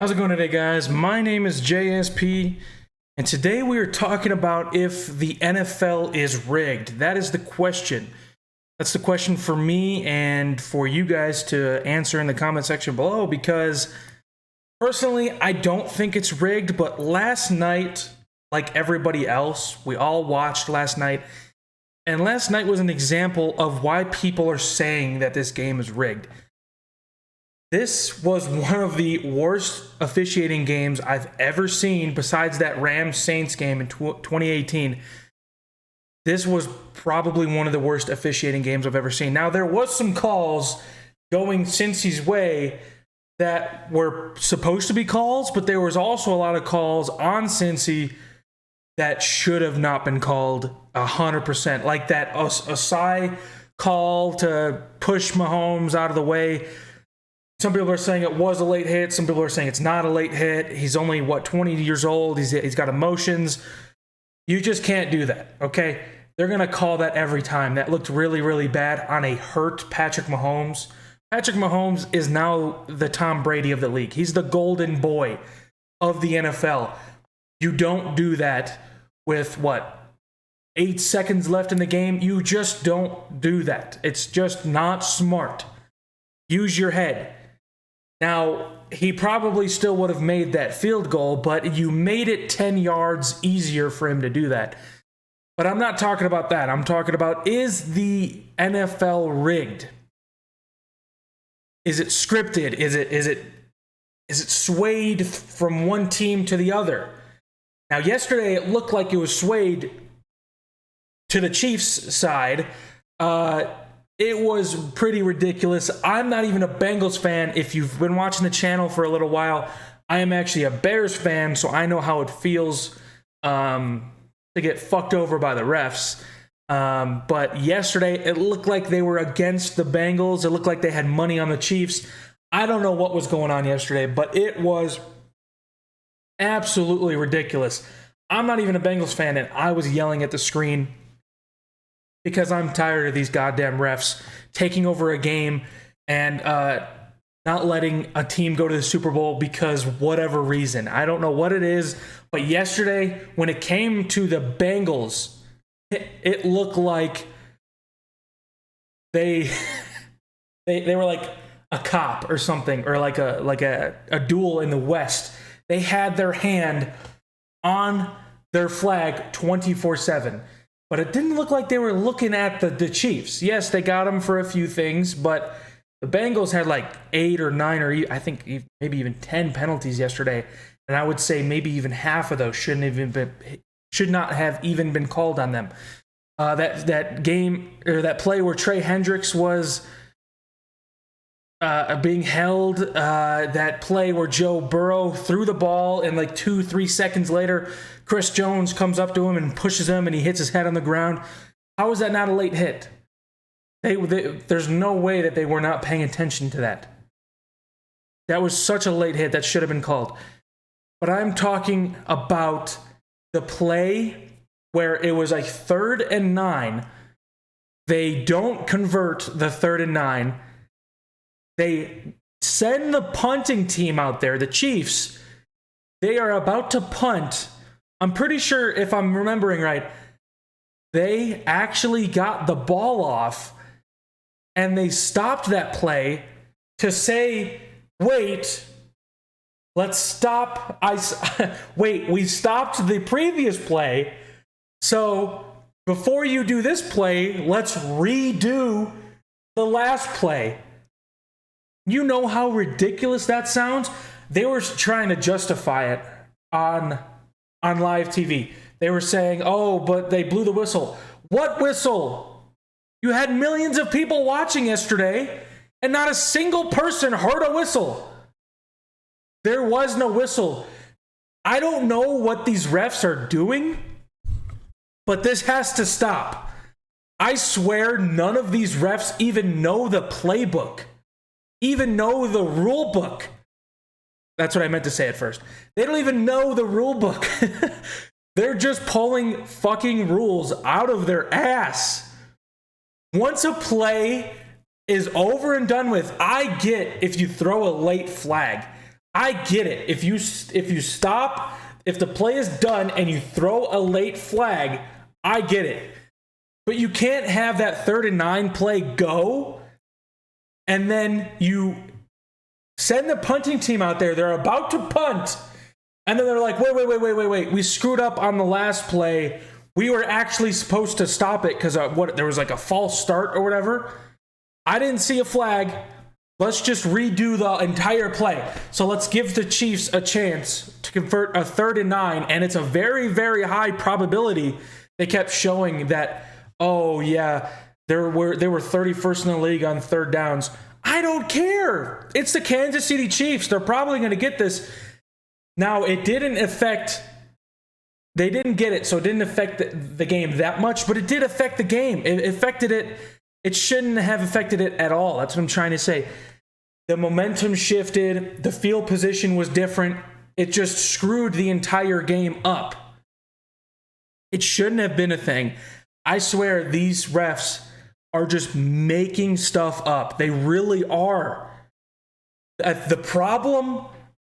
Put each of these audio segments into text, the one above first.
How's it going today, guys? My name is JSP, and today we are talking about if the NFL is rigged. That is the question. That's the question for me and for you guys to answer in the comment section below, because personally, I don't think it's rigged, but last night, like everybody else, we all watched last night, and last night was an example of why people are saying that this game is rigged. This was one of the worst officiating games I've ever seen besides that Rams-Saints game in 2018. This was probably one of the worst officiating games I've ever seen. Now, there was some calls going Cincy's way that were supposed to be calls, but there was also a lot of calls on Cincy that should have not been called 100%. Like that Osai call to push Mahomes out of the way. Some people are saying it was a late hit. Some people are saying it's not a late hit. He's only, 20 years old. He's got emotions. You just can't do that, okay? They're going to call that every time. That looked really, really bad on a hurt Patrick Mahomes. Patrick Mahomes is now the Tom Brady of the league. He's the golden boy of the NFL. You don't do that with, 8 seconds left in the game? You just don't do that. It's just not smart. Use your head. Now, he probably still would have made that field goal, but you made it 10 yards easier for him to do that. But I'm not talking about that. I'm talking about, is the NFL rigged? Is it scripted? Is it swayed from one team to the other? Now, yesterday it looked like it was swayed to the Chiefs' side. It was pretty ridiculous. I'm not even a Bengals fan. If you've been watching the channel for a little while, I am actually a Bears fan, so I know how it feels to get fucked over by the refs. But yesterday, it looked like they were against the Bengals. It looked like they had money on the Chiefs. I don't know what was going on yesterday, but it was absolutely ridiculous. I'm not even a Bengals fan, and I was yelling at the screen because I'm tired of these goddamn refs taking over a game and not letting a team go to the Super Bowl because whatever reason. I don't know what it is, but yesterday when it came to the Bengals, it looked like they were like a cop or something, or like a duel in the West. They had their hand on their flag 24/7. But it didn't look like they were looking at the Chiefs. Yes, they got them for a few things, but the Bengals had like 8 or 9 or I think maybe even 10 penalties yesterday. And I would say maybe even half of those should not have even been called on them. That game, or that play where Trey Hendricks was being held, that play where Joe Burrow threw the ball and like 2-3 seconds later, Chris Jones comes up to him and pushes him and he hits his head on the ground. How is that not a late hit? There's no way that they were not paying attention to that. That was such a late hit that should have been called. But I'm talking about the play where it was like 3rd and 9. They don't convert the 3rd and 9. They send the punting team out there, the Chiefs. They are about to punt. I'm pretty sure, if I'm remembering right, they actually got the ball off and they stopped that play to say, wait, let's stop. Wait, we stopped the previous play. So before you do this play, let's redo the last play. You know how ridiculous that sounds? They were trying to justify it on live TV. They were saying, oh, but they blew the whistle. What whistle? You had millions of people watching yesterday, and not a single person heard a whistle. There was no whistle. I don't know what these refs are doing, but this has to stop. I swear none of these refs even know the playbook. Even know the rule book. That's what I meant to say at first. They don't even know the rule book. They're just pulling fucking rules out of their ass. Once a play is over and done with, I get if you throw a late flag. I get it. If you stop, if the play is done and you throw a late flag, I get it. But you can't have that 3rd and 9 play go, and then you send the punting team out there. They're about to punt, and then they're like, wait. We screwed up on the last play. We were actually supposed to stop it because there was like a false start or whatever. I didn't see a flag. Let's just redo the entire play. So let's give the Chiefs a chance to convert a 3rd and 9, and it's a very, very high probability. They kept showing that, oh yeah, they were 31st in the league on 3rd downs. I don't care. It's the Kansas City Chiefs. They're probably going to get this. Now, it didn't affect. They didn't get it, so it didn't affect the game that much, but it did affect the game. It affected it. It shouldn't have affected it at all. That's what I'm trying to say. The momentum shifted. The field position was different. It just screwed the entire game up. It shouldn't have been a thing. I swear these refs are just making stuff up. They really are. The problem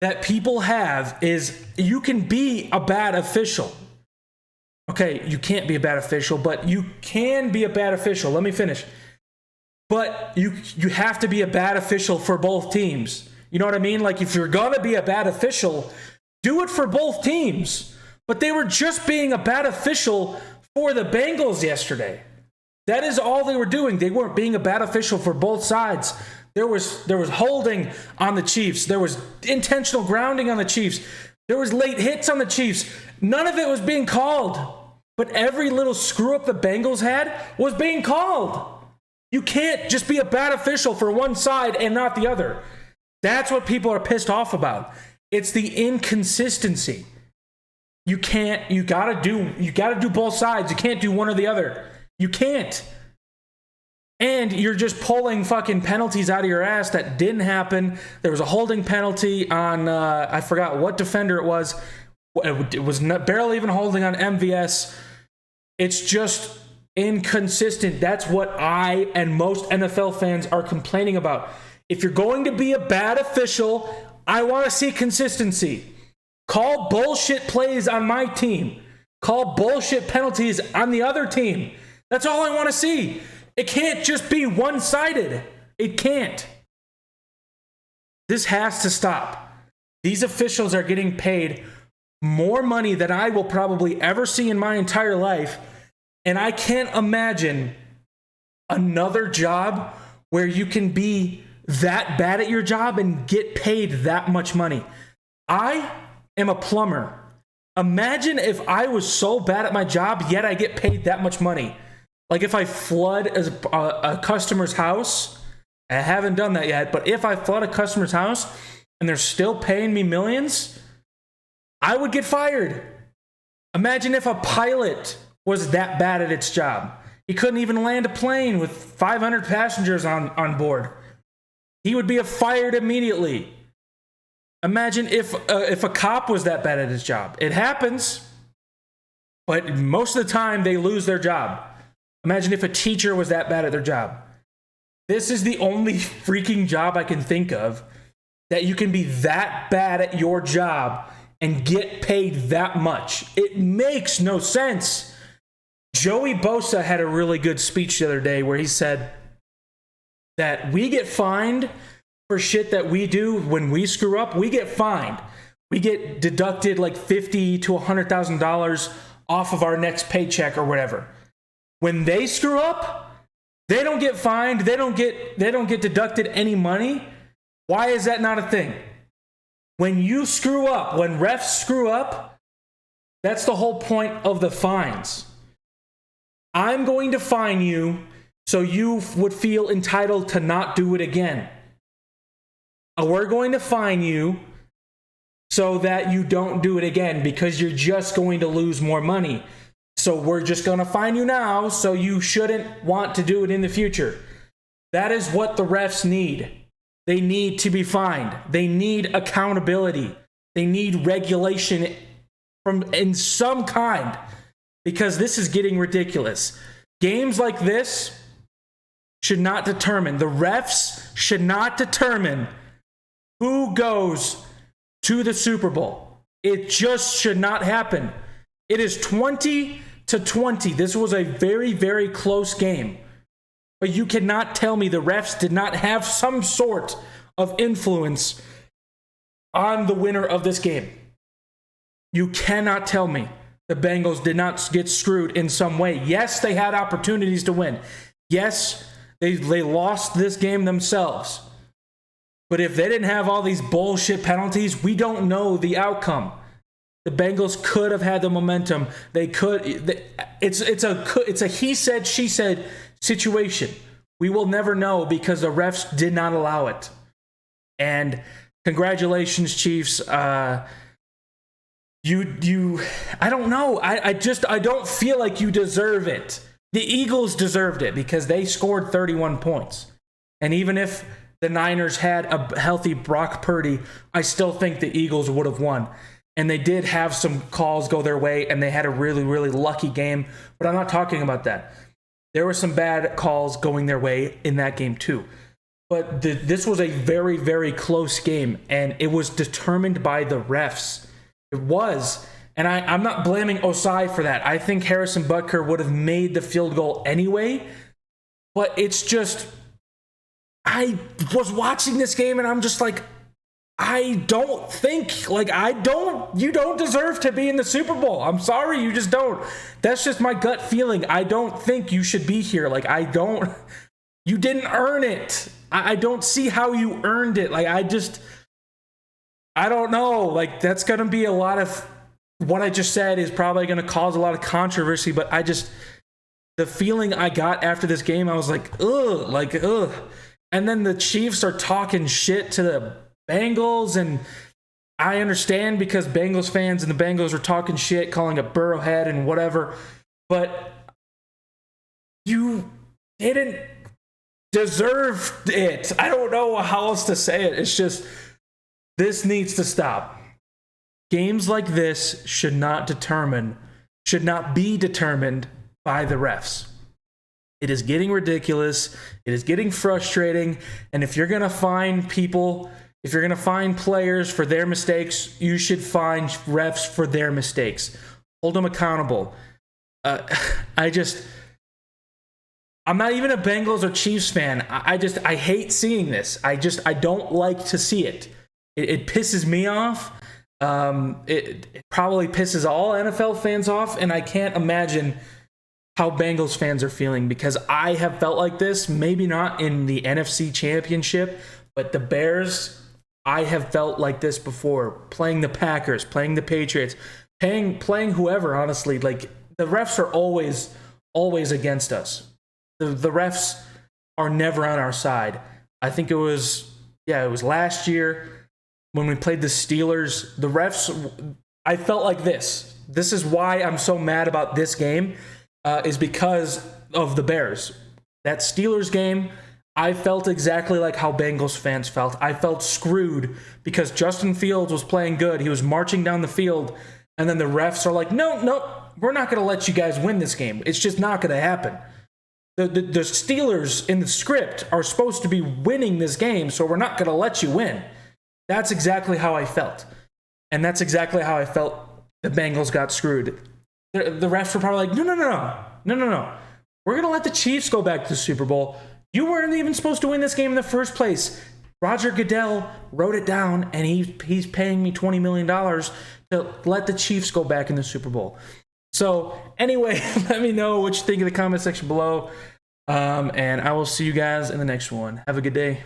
that people have is you can be a bad official. Okay, you can't be a bad official, but you can be a bad official. Let me finish. But you have to be a bad official for both teams. You know what I mean? Like, if you're going to be a bad official, do it for both teams. But they were just being a bad official for the Bengals yesterday. That is all they were doing. They weren't being a bad official for both sides. There was holding on the Chiefs. There was intentional grounding on the Chiefs. There was late hits on the Chiefs. None of it was being called. But every little screw up the Bengals had was being called. You can't just be a bad official for one side and not the other. That's what people are pissed off about. It's the inconsistency. You gotta do both sides. You can't do one or the other. You can't. And you're just pulling fucking penalties out of your ass that didn't happen. There was a holding penalty on, I forgot what defender it was. It was barely even holding on MVS. It's just inconsistent. That's what I and most NFL fans are complaining about. If you're going to be a bad official, I want to see consistency. Call bullshit plays on my team. Call bullshit penalties on the other team. That's all I want to see. It can't just be one-sided. It can't. This has to stop. These officials are getting paid more money than I will probably ever see in my entire life. And I can't imagine another job where you can be that bad at your job and get paid that much money. I am a plumber. Imagine if I was so bad at my job, yet I get paid that much money. Like if I flood a customer's house, I haven't done that yet, but if I flood a customer's house and they're still paying me millions, I would get fired. Imagine if a pilot was that bad at its job. He couldn't even land a plane with 500 passengers on board. He would be fired immediately. Imagine if a cop was that bad at his job. It happens, but most of the time they lose their job. Imagine if a teacher was that bad at their job. This is the only freaking job I can think of that you can be that bad at your job and get paid that much. It makes no sense. Joey Bosa had a really good speech the other day where he said that we get fined for shit that we do when we screw up. We get fined. We get deducted like $50,000 to $100,000 off of our next paycheck or whatever. When they screw up, they don't get fined. They don't get deducted any money. Why is that not a thing? When you screw up, when refs screw up, that's the whole point of the fines. I'm going to fine you so you would feel entitled to not do it again. We're going to fine you so that you don't do it again because you're just going to lose more money. So we're just going to fine you now so you shouldn't want to do it in the future. That is what the refs need. They need to be fined. They need accountability. They need regulation in some kind because this is getting ridiculous. Games like this should not determine, the refs should not determine who goes to the Super Bowl. It just should not happen. It is 20-20. This was a very, very close game. But you cannot tell me the refs did not have some sort of influence on the winner of this game. You cannot tell me the Bengals did not get screwed in some way. Yes, they had opportunities to win. Yes, they lost this game themselves. But if they didn't have all these bullshit penalties, we don't know the outcome. The Bengals could have had the momentum. They could. It's a he said, she said situation. We will never know because the refs did not allow it. And congratulations, Chiefs. I don't know. I don't feel like you deserve it. The Eagles deserved it because they scored 31 points. And even if the Niners had a healthy Brock Purdy, I still think the Eagles would have won. And they did have some calls go their way, and they had a really, really lucky game. But I'm not talking about that. There were some bad calls going their way in that game too. But this was a very, very close game, and it was determined by the refs. It was. And I'm not blaming Osai for that. I think Harrison Butker would have made the field goal anyway. But it's just, I was watching this game, and I'm just like, you don't deserve to be in the Super Bowl. I'm sorry, you just don't. That's just my gut feeling. I don't think you should be here. You didn't earn it. I don't see how you earned it. I don't know. That's going to be a lot of what I just said is probably going to cause a lot of controversy, but the feeling I got after this game, I was like, ugh. And then the Chiefs are talking shit to the Bengals, and I understand because Bengals fans and the Bengals were talking shit, calling it Burrowhead and whatever, but you didn't deserve it. I don't know how else to say it. It's just, this needs to stop. Games like this should not be determined by the refs. It is getting ridiculous. It is getting frustrating. And if you're going to find people, if you're going to find players for their mistakes, you should find refs for their mistakes. Hold them accountable. I'm not even a Bengals or Chiefs fan. I hate seeing this. I don't like to see it. It pisses me off. It probably pisses all NFL fans off, and I can't imagine how Bengals fans are feeling because I have felt like this, maybe not in the NFC Championship, but the Bears, I have felt like this before, playing the Packers, playing the Patriots, playing whoever, honestly. The refs are always against us. The refs are never on our side. I think it was last year when we played the Steelers. The refs, I felt like this. This is why I'm so mad about this game, is because of the Bears. That Steelers game, I felt exactly like how Bengals fans felt. I felt screwed because Justin Fields was playing good. He was marching down the field, and then the refs are like, no, we're not going to let you guys win this game. It's just not going to happen. The Steelers in the script are supposed to be winning this game, so we're not going to let you win. That's exactly how I felt. And that's exactly how I felt the Bengals got screwed. The refs were probably like, no. We're going to let the Chiefs go back to the Super Bowl. You weren't even supposed to win this game in the first place. Roger Goodell wrote it down, and he's paying me $20 million to let the Chiefs go back in the Super Bowl. So anyway, let me know what you think in the comment section below. And I will see you guys in the next one. Have a good day.